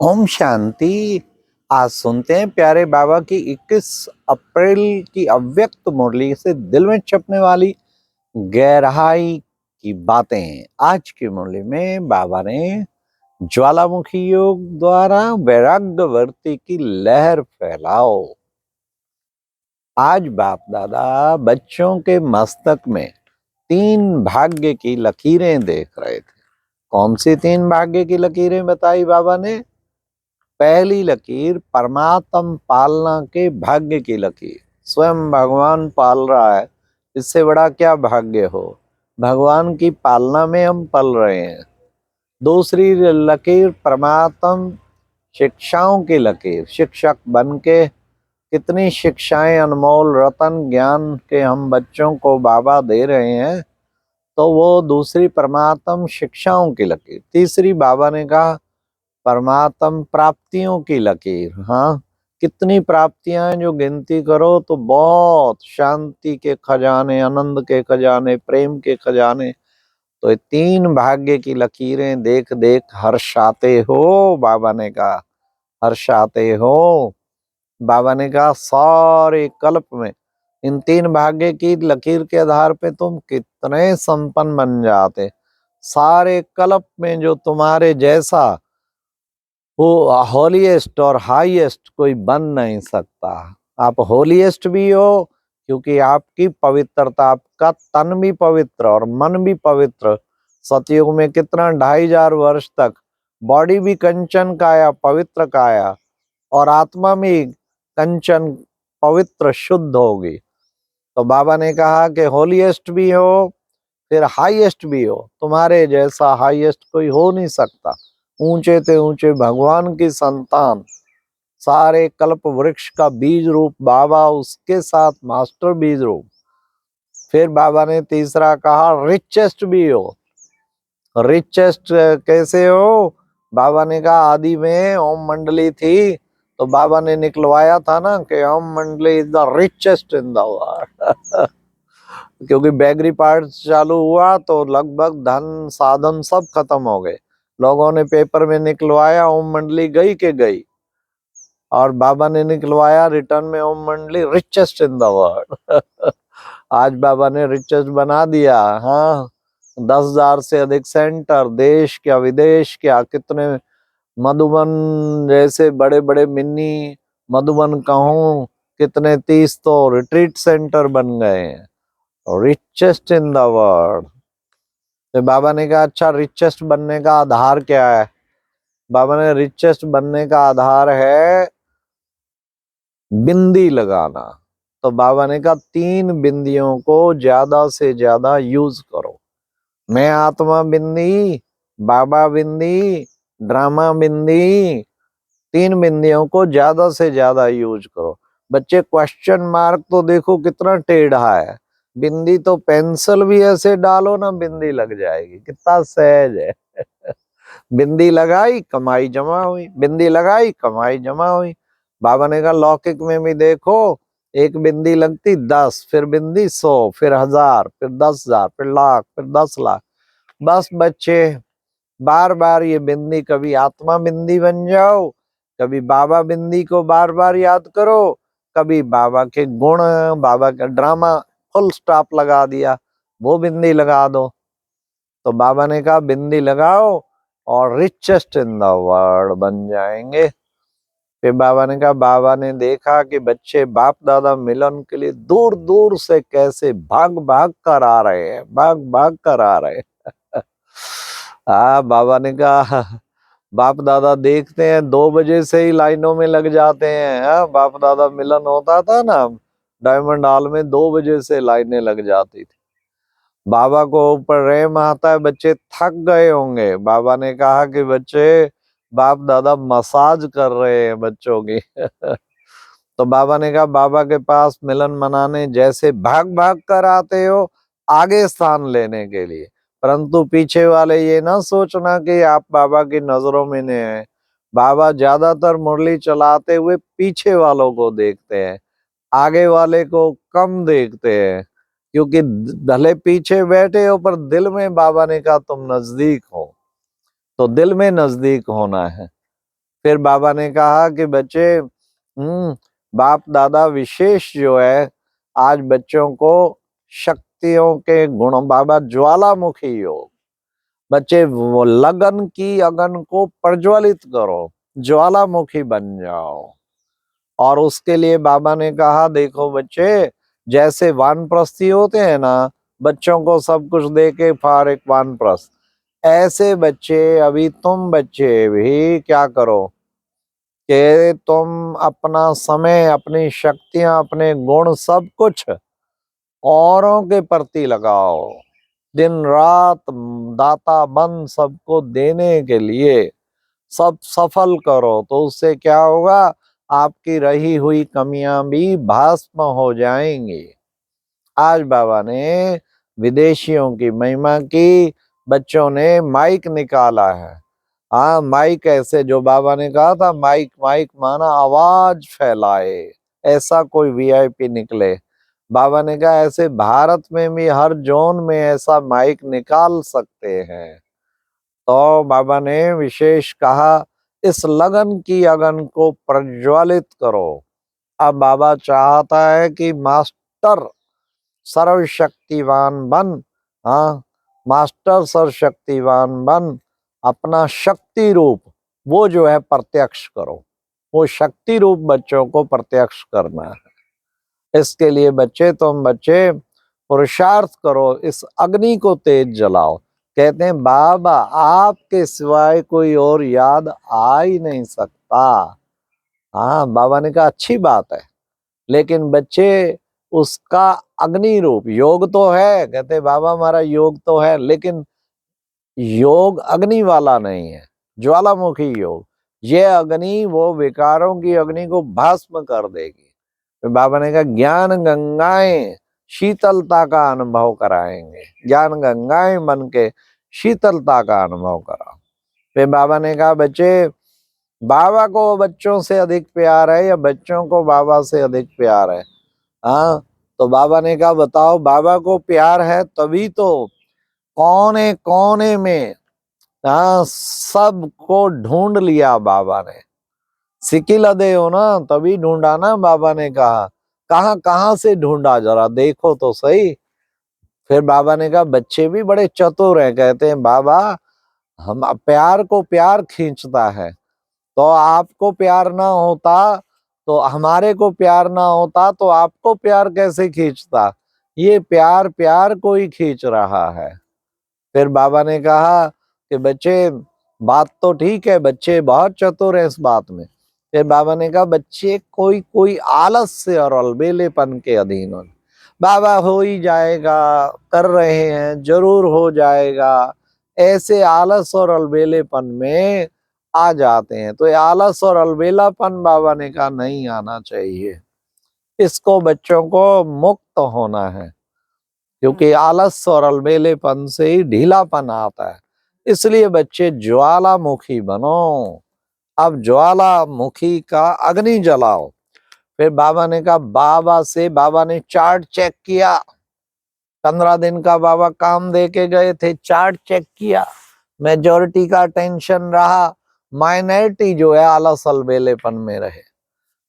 ओम शांति। आज सुनते हैं प्यारे बाबा की 21 अप्रैल की अव्यक्त मुरली से दिल में छपने वाली गहराई की बातें। आज की मुरली में बाबा ने ज्वालामुखी योग द्वारा वैराग्य वर्ती की लहर फैलाओ। आज बाप दादा बच्चों के मस्तक में 3 भाग्य की लकीरें देख रहे थे। कौन सी 3 भाग्य की लकीरें बताई बाबा ने? पहली लकीर परमात्म पालना के भाग्य की लकीर। स्वयं भगवान पाल रहा है, इससे बड़ा क्या भाग्य हो। भगवान की पालना में हम पल रहे हैं। दूसरी लकीर परमात्म शिक्षाओं की लकीर। शिक्षक बन के कितनी शिक्षाएं, अनमोल रतन ज्ञान के हम बच्चों को बाबा दे रहे हैं, तो वो दूसरी परमात्म शिक्षाओं की लकीर। तीसरी बाबा ने कहा परमात्म प्राप्तियों की लकीर। हाँ, कितनी प्राप्तियां हैं जो गिनती करो तो बहुत। शांति के खजाने, आनंद के खजाने, प्रेम के खजाने। तो ये 3 भाग्य की लकीरें देख देख हर्षाते हो, बाबा ने कहा हर्षाते हो। बाबा ने कहा सारे कल्प में इन 3 भाग्य की लकीर के आधार पे तुम कितने संपन्न बन जाते। सारे कल्प में जो तुम्हारे जैसा वो होलीएस्ट और हाईएस्ट कोई बन नहीं सकता। आप होलीएस्ट भी हो क्योंकि आपकी पवित्रता, आपका तन भी पवित्र और मन भी पवित्र। सतयुग में कितना 2500 वर्ष तक बॉडी भी कंचन काया, पवित्र काया, और आत्मा भी कंचन पवित्र शुद्ध होगी। तो बाबा ने कहा कि होलीएस्ट भी हो फिर हाईएस्ट भी हो। तुम्हारे जैसा हाईएस्ट कोई हो नहीं सकता। ऊंचे ते ऊंचे भगवान की संतान, सारे कल्प वृक्ष का बीज रूप बाबा, उसके साथ मास्टर बीज रूप। फिर बाबा ने तीसरा कहा रिचेस्ट भी हो। रिचेस्ट कैसे हो? बाबा ने कहा आदि में ओम मंडली थी, तो बाबा ने निकलवाया था ना कि ओम मंडली is the richest in the world. क्योंकि बैगरी पार्ट चालू हुआ तो लगभग धन साधन सब खत्म हो गए। लोगों ने पेपर में निकलवाया ओम मंडली गई के गई, और बाबा ने निकलवाया रिटर्न में ओम मंडली रिचेस्ट इन द वर्ल्ड। आज बाबा ने रिचेस्ट बना दिया। हाँ, 10,000 से अधिक सेंटर, देश क्या विदेश क्या, कितने मधुबन जैसे बड़े बड़े मिनी मधुबन कहूँ, कितने 30 तो रिट्रीट सेंटर बन गए हैं। Richest in the world. तो बाबा ने कहा अच्छा, रिचेस्ट बनने का आधार क्या है? बाबा ने रिचेस्ट बनने का आधार है बिंदी लगाना। तो बाबा ने कहा 3 बिंदियों को ज्यादा से ज्यादा यूज करो। मैं आत्मा बिंदी, बाबा बिंदी, ड्रामा बिंदी। 3 बिंदियों को ज्यादा से ज्यादा यूज करो। बच्चे क्वेश्चन मार्क तो देखो कितना टेढ़ा है। बिंदी तो पेंसिल भी ऐसे डालो ना बिंदी लग जाएगी, कितना सहज है। बिंदी लगाई कमाई जमा हुई, बिंदी लगाई कमाई जमा हुई। बाबा ने कहा लौकिक में भी देखो, एक बिंदी लगती 10, फिर बिंदी 100, फिर 1000, फिर 10,000, फिर लाख, फिर 10 लाख। बस बच्चे बार बार ये बिंदी, कभी आत्मा बिंदी बन जाओ, कभी बाबा बिंदी को बार बार याद करो, कभी बाबा के गुण, बाबा का ड्रामा फुल स्टॉप लगा दिया, वो बिंदी लगा दो। तो बाबा ने कहा बिंदी लगाओ और रिचेस्ट इन द वर्ल्ड बन जाएंगे। फिर बाबा ने कहा, बाबा ने देखा कि बच्चे बाप दादा मिलन के लिए दूर दूर से कैसे भाग भाग कर आ रहे हैं, भाग भाग कर आ रहे हैं। बाबा ने कहा बाप दादा देखते हैं 2 बजे से ही लाइनों में लग जाते हैं। बाप दादा मिलन होता था ना डायमंड हॉल में, 2 बजे से लाइनें लग जाती थी। बाबा को ऊपर रहम आता है, बच्चे थक गए होंगे। बाबा ने कहा कि बच्चे, बाप दादा मसाज कर रहे हैं बच्चों की। तो बाबा ने कहा बाबा के पास मिलन मनाने जैसे भाग भाग कर आते हो आगे स्थान लेने के लिए, परंतु पीछे वाले ये ना सोचना कि आप बाबा की नजरों में नहीं है। बाबा ज्यादातर मुरली चलाते हुए पीछे वालों को देखते हैं, आगे वाले को कम देखते हैं। क्योंकि भले पीछे बैठे हो पर दिल में बाबा ने कहा तुम नजदीक हो, तो दिल में नजदीक होना है। फिर बाबा ने कहा कि बच्चे, बाप दादा विशेष जो है आज बच्चों को शक्तियों के गुण, बाबा ज्वालामुखी योग, बच्चे वो लगन की अगन को प्रज्वलित करो, ज्वालामुखी बन जाओ। और उसके लिए बाबा ने कहा देखो बच्चे, जैसे वानप्रस्थी होते हैं ना, बच्चों को सब कुछ दे के फार एक वानप्रस्थ, ऐसे बच्चे अभी तुम बच्चे भी क्या करो कि तुम अपना समय, अपनी शक्तियां, अपने गुण सब कुछ औरों के प्रति लगाओ, दिन रात दाता बन सबको देने के लिए सब सफल करो। तो उससे क्या होगा, आपकी रही हुई कमियां भी भस्म हो जाएंगी। आज बाबा ने विदेशियों की महिमा की, बच्चों ने माइक निकाला है। हाँ, माइक ऐसे, जो बाबा ने कहा था माइक, माइक माना आवाज फैलाए, ऐसा कोई वीआईपी निकले। बाबा ने कहा ऐसे भारत में भी हर जोन में ऐसा माइक निकाल सकते हैं। तो बाबा ने विशेष कहा इस लगन की अगन को प्रज्वलित करो। अब बाबा चाहता है कि मास्टर सर्वशक्तिवान बन, हाँ, मास्टर सर्वशक्तिवान बन, अपना शक्ति रूप वो जो है प्रत्यक्ष करो, वो शक्ति रूप बच्चों को प्रत्यक्ष करना है। इसके लिए बच्चे, तुम बच्चे पुरुषार्थ करो, इस अग्नि को तेज जलाओ। कहते हैं बाबा आपके सिवाय कोई और याद आ ही नहीं सकता। हाँ, बाबा ने कहा अच्छी बात है, लेकिन बच्चे उसका अग्नि रूप, योग तो है, कहते बाबा हमारा योग तो है, लेकिन योग अग्नि वाला नहीं है, ज्वालामुखी योग। ये अग्नि वो विकारों की अग्नि को भस्म कर देगी। तो बाबा ने कहा ज्ञान गंगाएं शीतलता का अनुभव कराएंगे, ज्ञान गंगाएं बन के शीतलता का अनुभव कराओ। फिर बाबा ने कहा बच्चे, बाबा को बच्चों से अधिक प्यार है या बच्चों को बाबा से अधिक प्यार है? हाँ, तो बाबा ने कहा बताओ, बाबा को प्यार है तभी तो कोने कोने में, हाँ, सबको ढूंढ लिया बाबा ने। सिकिल दे हो ना, तभी ढूंढा ना बाबा ने कहा। कहाँ कहाँ से ढूंढा जरा देखो तो सही। फिर बाबा ने कहा बच्चे भी बड़े चतुर हैं, कहते हैं बाबा हम प्यार को प्यार खींचता है, तो आपको प्यार ना होता, तो हमारे को प्यार ना होता तो आपको प्यार कैसे खींचता? ये प्यार प्यार को ही खींच रहा है। फिर बाबा ने कहा कि बच्चे बात तो ठीक है, बच्चे बहुत चतुर हैं इस बात में। फिर बाबा ने कहा बच्चे कोई कोई आलस से और अलबेलेपन के अधीन हो। बाबा हो ही जाएगा, कर रहे हैं, जरूर हो जाएगा, ऐसे आलस और अलबेलेपन में आ जाते हैं। तो ये आलस और अलबेलापन बाबा ने कहा नहीं आना चाहिए, इसको बच्चों को मुक्त होना है, क्योंकि आलस और अलबेलेपन से ही ढीलापन आता है। इसलिए बच्चे ज्वालामुखी बनो, अब ज्वालामुखी का अग्नि जलाओ। फिर बाबा ने कहा, बाबा ने चार्ट चेक किया, 15 दिन का बाबा काम दे के गए थे, चार्ट चेक किया, मेजोरिटी का टेंशन रहा, माइनॉरिटी जो है आलस अलबेलेपन में रहे।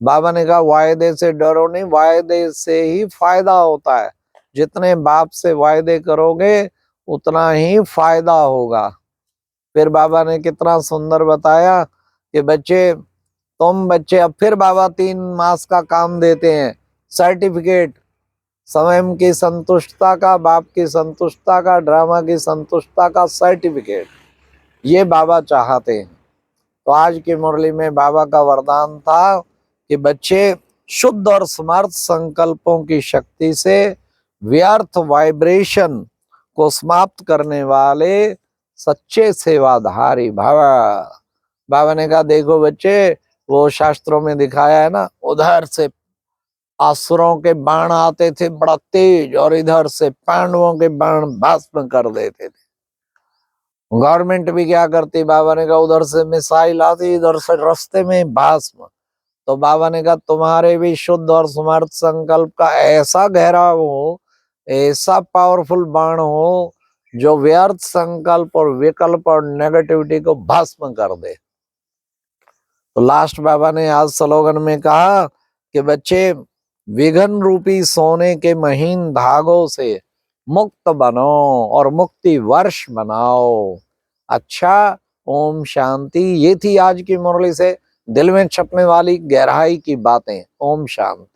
बाबा ने कहा वायदे से डरो नहीं, वायदे से ही फायदा होता है, जितने बाप से वायदे करोगे उतना ही फायदा होगा। फिर बाबा ने कितना सुंदर बताया कि बच्चे, तुम बच्चे, अब फिर बाबा 3 मास का काम देते हैं, सर्टिफिकेट, स्वयं की संतुष्टता का, बाप की संतुष्टता का, ड्रामा की संतुष्टता का सर्टिफिकेट, ये बाबा चाहते हैं। तो आज की मुरली में बाबा का वरदान था कि बच्चे शुद्ध और समर्थ संकल्पों की शक्ति से व्यर्थ वाइब्रेशन को समाप्त करने वाले सच्चे सेवाधारी भव। बाबा ने कहा देखो बच्चे, वो शास्त्रों में दिखाया है ना, उधर से असुरों के बाण आते थे बड़ा तेज, और इधर से पांडवों के बाण भस्म कर देते थे। गवर्नमेंट भी क्या करती, बाबा ने कहा उधर से मिसाइल आती, इधर से रास्ते में भस्म। तो बाबा ने कहा तुम्हारे भी शुद्ध और समर्थ संकल्प का ऐसा गहरा हो, ऐसा पावरफुल बाण हो जो व्यर्थ संकल्प और विकल्प और नेगेटिविटी को भस्म कर दे। तो लास्ट बाबा ने आज स्लोगन में कहा कि बच्चे विघन रूपी सोने के महीन धागों से मुक्त बनो और मुक्ति वर्ष बनाओ। अच्छा, ओम शांति। ये थी आज की मुरली से दिल में छपने वाली गहराई की बातें। ओम शांति।